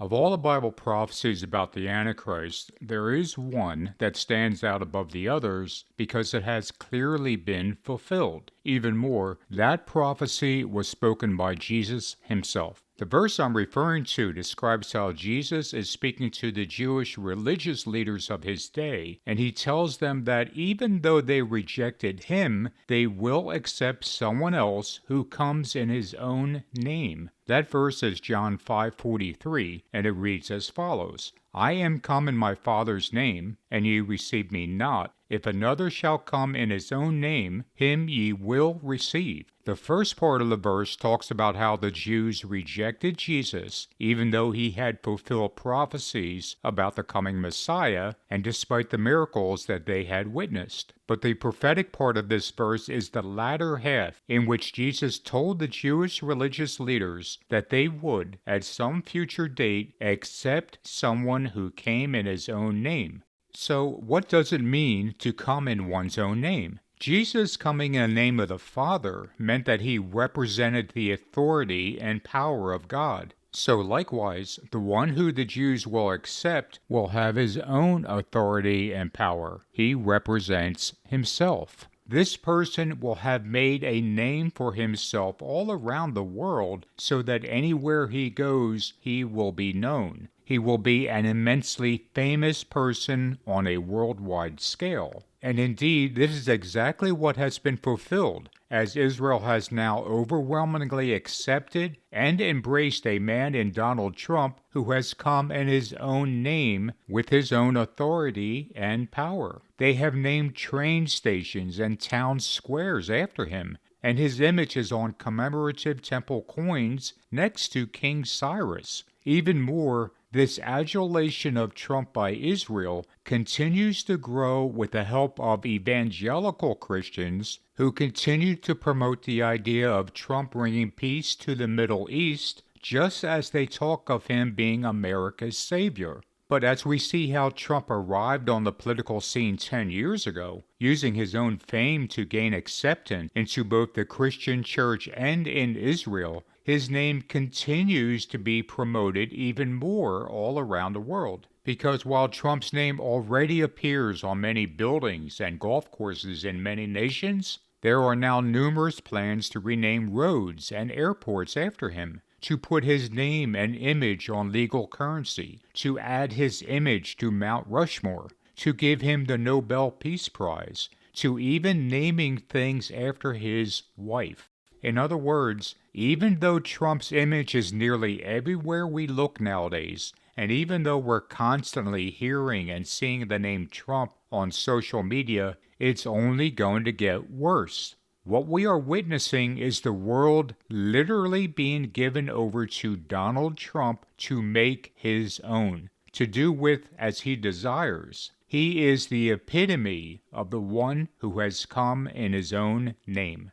Of all the Bible prophecies about the Antichrist, there is one that stands out above the others because it has clearly been fulfilled. Even more, that prophecy was spoken by Jesus himself. The verse I'm referring to describes how Jesus is speaking to the Jewish religious leaders of his day, and he tells them that even though they rejected him, they will accept someone else who comes in his own name. That verse is John 5:43, and it reads as follows: I am come in my Father's name, and ye receive me not. If another shall come in his own name, him ye will receive. The first part of the verse talks about how the Jews rejected Jesus, even though he had fulfilled prophecies about the coming Messiah, and despite the miracles that they had witnessed. But the prophetic part of this verse is the latter half, in which Jesus told the Jewish religious leaders that they would, at some future date, accept someone who came in his own name. So, what does it mean to come in one's own name? Jesus coming in the name of the Father meant that he represented the authority and power of God. So likewise, the one who the Jews will accept will have his own authority and power. He represents himself. This person will have made a name for himself all around the world so that anywhere he goes, he will be known. He will be an immensely famous person on a worldwide scale. And indeed, this is exactly what has been fulfilled, as Israel has now overwhelmingly accepted and embraced a man in Donald Trump who has come in his own name with his own authority and power. They have named train stations and town squares after him, and his image is on commemorative temple coins next to King Cyrus. Even more, this adulation of Trump by Israel continues to grow with the help of evangelical Christians who continue to promote the idea of Trump bringing peace to the Middle East, just as they talk of him being America's savior. But as we see how Trump arrived on the political scene 10 years ago, using his own fame to gain acceptance into both the Christian church and in Israel, his name continues to be promoted even more all around the world. Because while Trump's name already appears on many buildings and golf courses in many nations, there are now numerous plans to rename roads and airports after him, to put his name and image on legal currency, to add his image to Mount Rushmore, to give him the Nobel Peace Prize, to even naming things after his wife. In other words, even though Trump's image is nearly everywhere we look nowadays, and even though we're constantly hearing and seeing the name Trump on social media, it's only going to get worse. What we are witnessing is the world literally being given over to Donald Trump to make his own, to do with as he desires. He is the epitome of the one who has come in his own name.